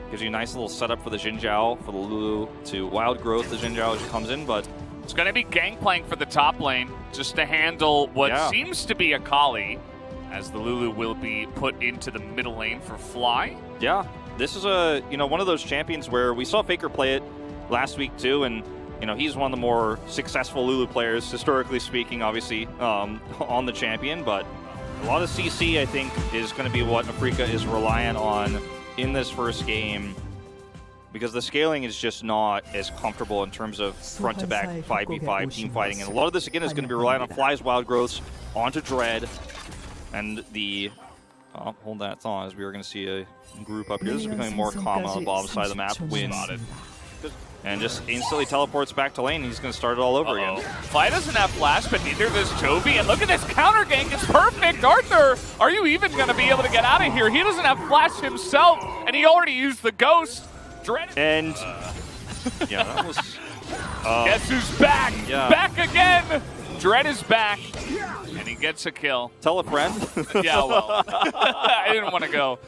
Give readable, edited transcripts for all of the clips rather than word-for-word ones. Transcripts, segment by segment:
Gives you a nice little setup for the Xin Zhao, for the Lulu to wild growth the Xin Zhao as she comes in, but it's going to be gangplank for the top lane just to handle what seems to be a Kali, as the Lulu will be put into the middle lane for Fly. Yeah, this is one of those champions where we saw Faker play it last week too, and he's one of the more successful Lulu players, historically speaking, obviously, on the champion, but a lot of CC, I think, is going to be what Afreeca is reliant on in this first game, because the scaling is just not as comfortable in terms of front-to-back 5v5 team fighting. And a lot of this, again, is going to be relying on Fly's wild growths onto Dread. And the... Oh, hold that thought, as we are going to see a group up here. This is becoming more common on the bottom side of the map. Win. And just instantly teleports back to lane. He's going to start it all over again. Fly doesn't have flash, but neither does Chovy. And look at this counter gank. It's perfect. Arthur, are you even going to be able to get out of here? He doesn't have flash himself, and he already used the ghost. Dread. And yeah, that was... Guess who's back? Yeah. Back again. Dread is back, and he gets a kill. Tell a friend. Yeah, well, I didn't want to go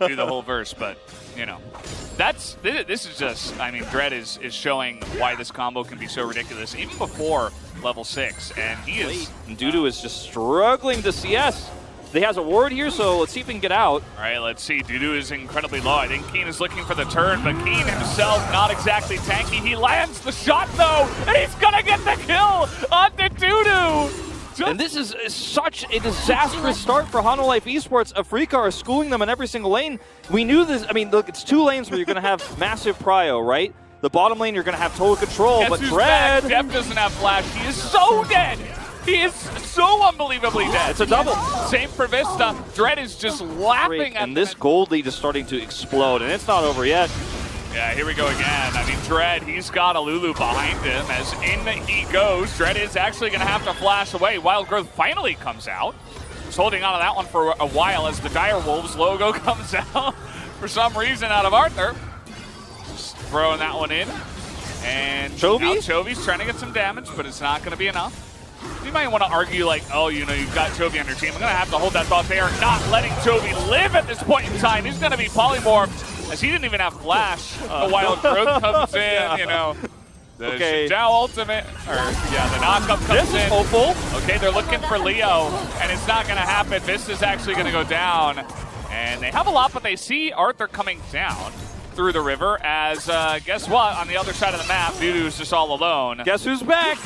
do the whole verse, but, this is just, Dread is showing why this combo can be so ridiculous, even before level 6, and he is... And Dudu is just struggling to CS. He has a ward here, so let's see if he can get out. All right, let's see. Dudu is incredibly low. I think Keen is looking for the turn, but Keen himself not exactly tanky. He lands the shot, though, and he's going to get the kill onto Dudu. And this is such a disastrous start for Hanwha Life Esports. Afreeca are schooling them in every single lane. We knew this. Look, it's 2 lanes where you're going to have massive prio, right? The bottom lane, you're going to have total control, but Dread... Def doesn't have flash. He is so dead. He is so unbelievably dead. It's a double. Same for Vista. Dread is just laughing at And this gold lead is starting to explode, and it's not over yet. Yeah, here we go again. Dread, he's got a Lulu behind him as in he goes. Dread is actually going to have to flash away. Wild Growth finally comes out. He's holding on to that one for a while as the Dire Wolves logo comes out for some reason out of Arthur. Just throwing that one in. And Chovy's trying to get some damage, but it's not going to be enough. You might want to argue like, you've got Chovy on your team. I'm going to have to hold that thought. They are not letting Chovy live at this point in time. He's going to be polymorphed as he didn't even have flash. The Wild Growth comes in, The Xin Zhao ultimate, the knockup comes in. This is hopeful. Okay, they're looking for Leo, and it's not going to happen. This is actually going to go down. And they have a lot, but they see Arthur coming down through the river as, guess what? On the other side of the map, Dudu's just all alone. Guess who's back?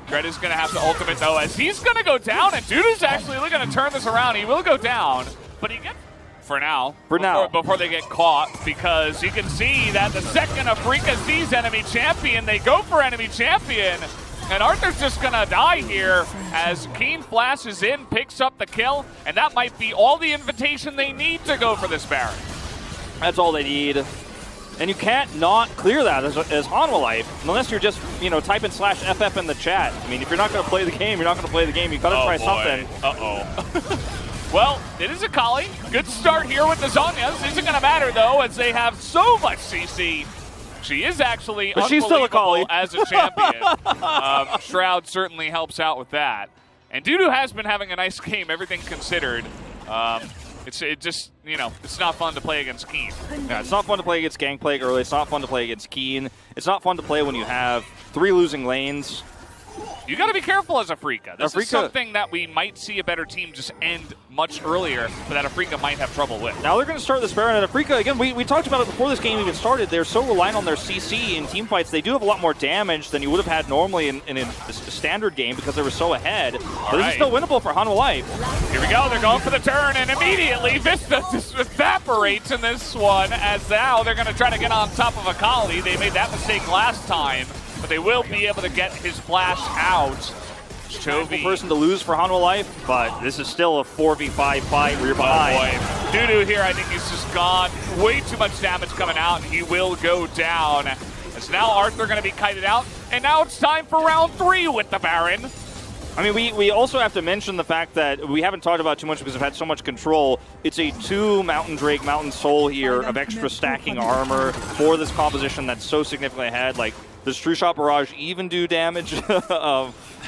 Dread is going to have to ultimate, though, as he's going to go down, and Dudu's actually going to turn this around. He will go down, but he gets... For now. Before they get caught, because you can see that the second Afreeca sees enemy champion, they go for enemy champion. And Arthur's just going to die here as Keen flashes in, picks up the kill, and that might be all the invitation they need to go for this Baron. That's all they need. And you can't not clear that as Hanwha Life, unless you're just, typing /FF in the chat. If you're not going to play the game, you're not going to play the game. You've got to try something. Well, it is a Kali. Good start here with the Zhonya's. Isn't going to matter, though, as they have so much CC. She is actually she's still a Kali as a champion. Shroud certainly helps out with that. And Dudu has been having a nice game, everything considered. It's not fun to play against Keen. Yeah, it's not fun to play against Gangplank early. It's not fun to play against Keen. It's not fun to play when you have 3 losing lanes. You got to be careful as Afreeca. This is something that we might see a better team just end much earlier, but that Afreeca might have trouble with. Now they're going to start this Baron, and Afreeca, again, we talked about it before this game even started. They're so reliant on their CC in team fights. They do have a lot more damage than you would have had normally in a standard game because they were so ahead. But this is still winnable for Hanwha Life. Here we go. They're going for the turn, and immediately Vista just evaporates in this one, as now they're going to try to get on top of a Kali. They made that mistake last time, but they will be able to get his flash out. Chovy. Person to lose for Hanwha Life, but this is still a 4v5 fight where you're behind. Dudu here, I think he's just gone. Way too much damage coming out, and he will go down. As now Arthur going to be kited out, and now it's time for round 3 with the Baron. We also have to mention the fact that we haven't talked about too much because we've had so much control. It's a 2 Mountain Drake, Mountain Soul here of extra stacking armor for this composition that's so significantly ahead. Like, Does True Shot Barrage even do damage?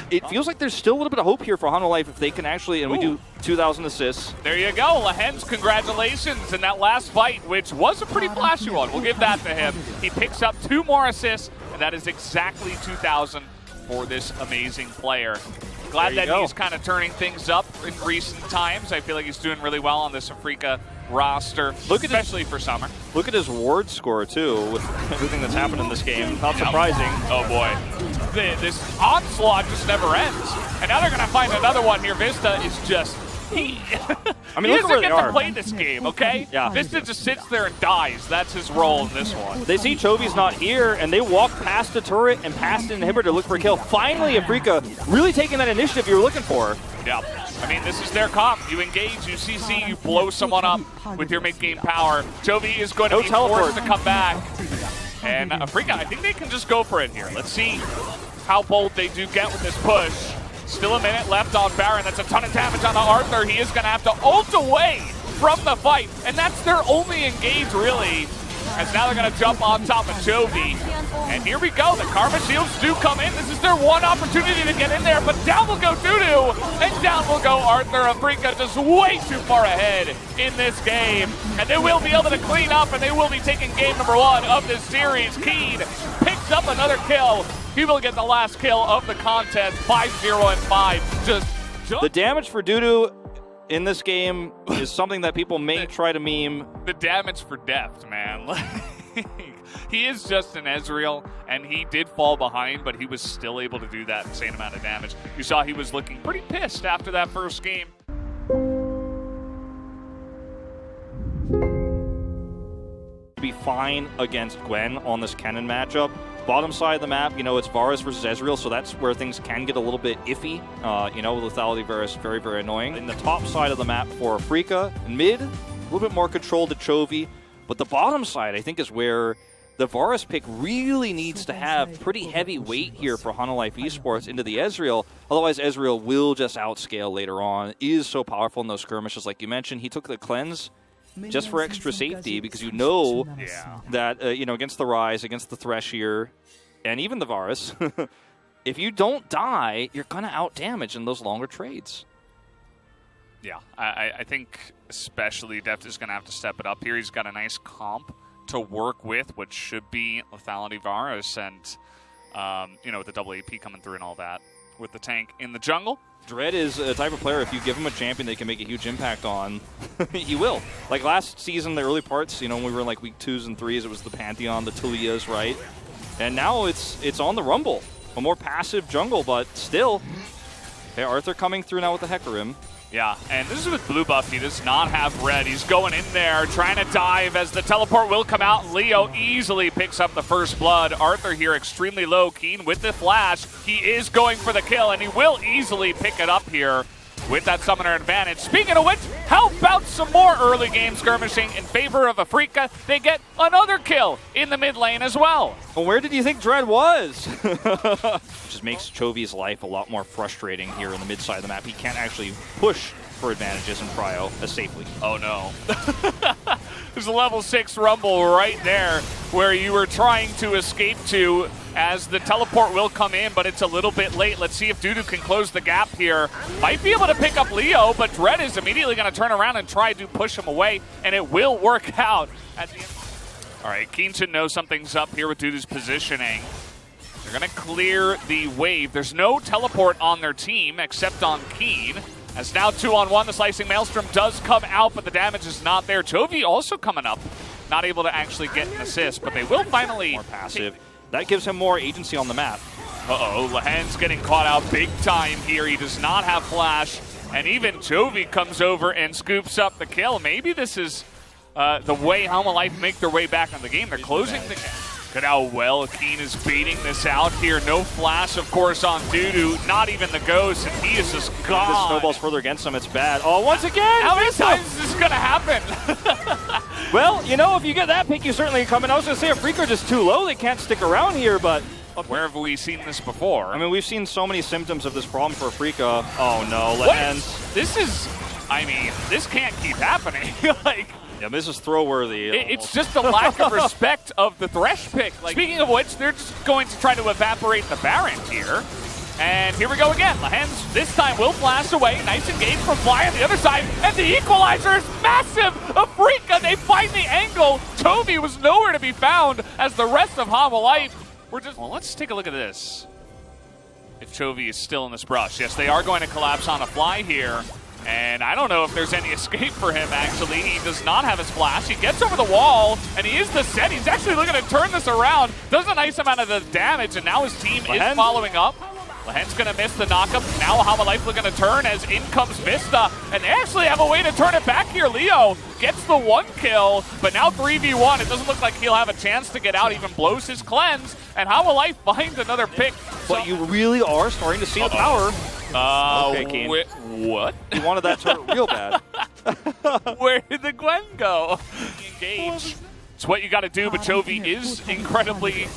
It feels like there's still a little bit of hope here for Hanwha if they can actually, and we do 2,000 assists. There you go. Lahen's congratulations in that last fight, which was a pretty flashy one. We'll give that to him. He picks up 2 more assists, and that is exactly 2,000 for this amazing player. Glad that he's kind of turning things up in recent times. I feel like he's doing really well on this Afrika roster, especially for summer. Look at his ward score, too, with everything that's happened in this game. Not surprising. Oh, boy. This onslaught just never ends. And now they're going to find another one here. Vista is just... I mean, he doesn't get to play this game, okay? Yeah. Vista just sits there and dies. That's his role in this one. They see Chovy's not here, and they walk past the turret and past the inhibitor to look for a kill. Finally, Afrika really taking that initiative you were looking for. Yeah. I mean, this is their comp. You engage, you CC, you blow someone up with your mid-game power. Chovy is going to be forced to come back. And Afrika, I think they can just go for it here. Let's see how bold they do get with this push. Still a minute left on Baron. That's a ton of damage on the Arthur. He is going to have to ult away from the fight. And that's their only engage, really. As now they're going to jump on top of Chovy. And here we go. The Karma Shields do come in. This is their one opportunity to get in there. But down will go Dudu. And down will go Arthur. Afrika just way too far ahead in this game. And they will be able to clean up. And they will be taking game number 1 of this series. Keen picks up another kill. He will get the last kill of the contest, 5-0 and 5. Just the damage for Dudu in this game is something that people may try to meme. The damage for depth, man. He is just an Ezreal, and he did fall behind, but he was still able to do that insane amount of damage. You saw he was looking pretty pissed after that first game. Be fine against Gwen on this Kennen matchup. Bottom side of the map, you know, it's Varus versus Ezreal, so that's where things can get a little bit iffy. You know, lethality Varus, very, very annoying. In the top side of the map for Afrika, mid, a little bit more control to Chovy. But the bottom side, I think, is where the Varus pick really needs to have pretty heavy weight here for Hanwha Esports into the Ezreal. Otherwise, Ezreal will just outscale later on. Is so powerful in those skirmishes, like you mentioned. He took the cleanse just for extra safety, because you know that, you know, against the Ryze, against the Thresh here, and even the Varus, if you don't die, you're going to out-damage in those longer trades. Yeah, I think especially Deft is going to have to step it up here. He's got a nice comp to work with, which should be lethality Varus, and, you know, with the double AP coming through and all that, with the tank in the jungle. Dread is a type of player, if you give him a champion they can make a huge impact on, he will. Like last season, the early parts, you know, when we were in like week 2s and 3s, it was the Pantheon, the Talias, right? And now it's on the Rumble. A more passive jungle, but still. Okay, Arthur coming through now with the Hecarim. Yeah, and this is with blue buff. He does not have red. He's going in there, trying to dive as the teleport will come out. Leo easily picks up the first blood. Arthur here extremely low. Keen with the flash. He is going for the kill, and he will easily pick it up here with that summoner advantage. Speaking of which, how about some more early game skirmishing in favor of Afrika? They get another kill in the mid lane as well. Well, where did you think Dread was? Just makes Chovy's life a lot more frustrating here in the mid side of the map. He can't actually push for advantages in Cryo as safely. Oh no. There's a level 6 rumble right there where you were trying to escape to, as the teleport will come in, but it's a little bit late. Let's see if Dudu can close the gap here. Might be able to pick up Leo, but Dread is immediately going to turn around and try to push him away, and it will work out at the end. All right, Keen should know something's up here with Dudu's positioning. They're going to clear the wave. There's no teleport on their team except on Keen. As now 2-on-1, the Slicing Maelstrom does come out, but the damage is not there. Chovy also coming up, not able to actually get an assist, but they will finally... More passive. That gives him more agency on the map. Uh-oh, Lahen's getting caught out big time here. He does not have flash, and even Chovy comes over and scoops up the kill. Maybe this is the way Hanwha Life make their way back on the game. They're closing the gap. Look at how well Keen is baiting this out here. No flash, of course, on Dudu. Not even the ghost, and he is just gone. This snowballs further against him. It's bad. Oh, once again! How many times is this going to happen? Well, you know, if you get that pick, you certainly come in. I was going to say, Afrika are just too low. They can't stick around here, but... Where have we seen this before? I mean, we've seen so many symptoms of this problem for Afrika. Oh, no. What? This is... I mean, this can't keep happening. Like... Yeah, this is throw-worthy. It's just a lack of respect of the Thresh pick. Like, speaking of which, they're just going to try to evaporate the Baron here. And here we go again. Lahens this time will flash away. Nice engage from Fly on the other side. And the equalizer is massive. Afrika, they find the angle. Chovy was nowhere to be found as the rest of Life. Well, let's take a look at this. If Chovy is still in this brush. Yes, they are going to collapse on a Fly here. And I don't know if there's any escape for him, actually. He does not have his flash. He gets over the wall, and he is the set. He's actually looking to turn this around. Does a nice amount of the damage, and now his team is following up. Lahen's going to miss the knockup. Now Life looking to turn as in comes Vista. And they actually have a way to turn it back here. Leo gets the 1 kill, but now 3v1. It doesn't look like he'll have a chance to get out. Even blows his cleanse. And Life finds another pick. But you really are starting to see the power. Okay, Keen. What? You wanted that turret real bad. Where did the Gwen go? Engage. It's what you got to do, but Chovy is incredibly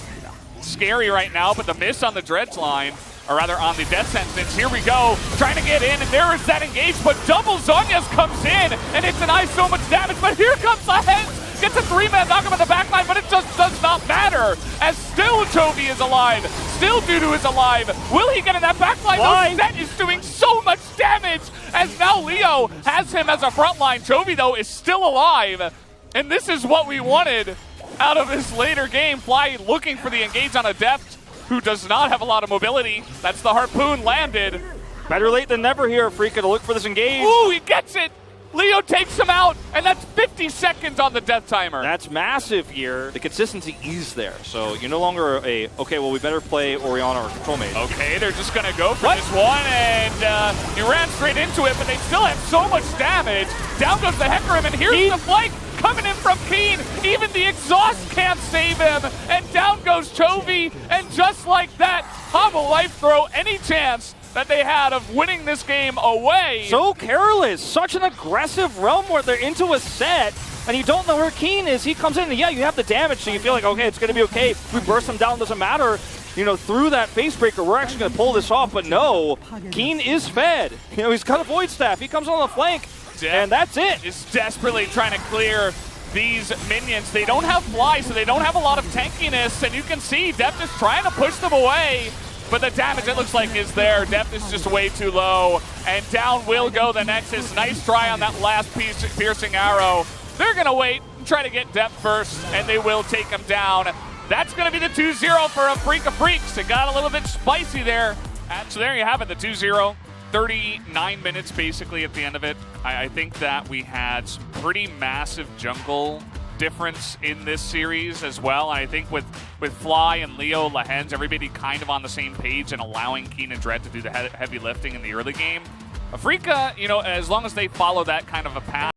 scary right now. But the miss on the Dreads line, or rather on the Death Sentence. Here we go, trying to get in, and there is that engage, but double Zhonya's comes in, and it denies so much damage, but here comes Lahens, gets a 3-man knockup on the backline, but it just does not matter, as still Chovy is alive, still Dudu is alive. Will he get in that backline? No, Zet is doing so much damage, as now Leo has him as a frontline. Chovy, though, is still alive, and this is what we wanted out of this later game. Fly looking for the engage on Adept, who does not have a lot of mobility. That's the harpoon landed. Better late than never here, Afrika, to look for this engage. Ooh, he gets it! Leo takes him out, and that's 50 seconds on the death timer. That's massive here. The consistency is there, so you're no longer okay, well, we better play Orianna or Control Mage. Okay, they're just going to go for this one, and he ran straight into it, but they still have so much damage. Down goes the Hecarim, and here's the flank coming in from Keen. Even the exhaust can't save him, and down goes Chovy, and just like that, Life throw any chance that they had of winning this game away. So careless. Such an aggressive realm where they're into a set, and you don't know where Keen is. He comes in, and yeah, you have the damage, so you feel like, okay, it's going to be okay. If we burst him down, doesn't matter. You know, through that face breaker, we're actually going to pull this off, but no. Keen is fed. You know, he's got a Void Staff. He comes on the flank, and that's it. Is desperately trying to clear these minions. They don't have Fly, so they don't have a lot of tankiness, and you can see Deft is trying to push them away. But the damage, it looks like, is there. Depth is just way too low. And down will go the Nexus. Nice try on that last piercing arrow. They're going to wait and try to get Depth first, and they will take him down. That's going to be the 2-0 for Afrika Freaks. It got a little bit spicy there. And so there you have it, the 2-0. 39 minutes basically at the end of it. I think that we had some pretty massive jungle difference in this series as well. And I think with Fly and Leo, Lahens, everybody kind of on the same page and allowing Keen and Dread to do the heavy lifting in the early game. Afrika, you know, as long as they follow that kind of a path,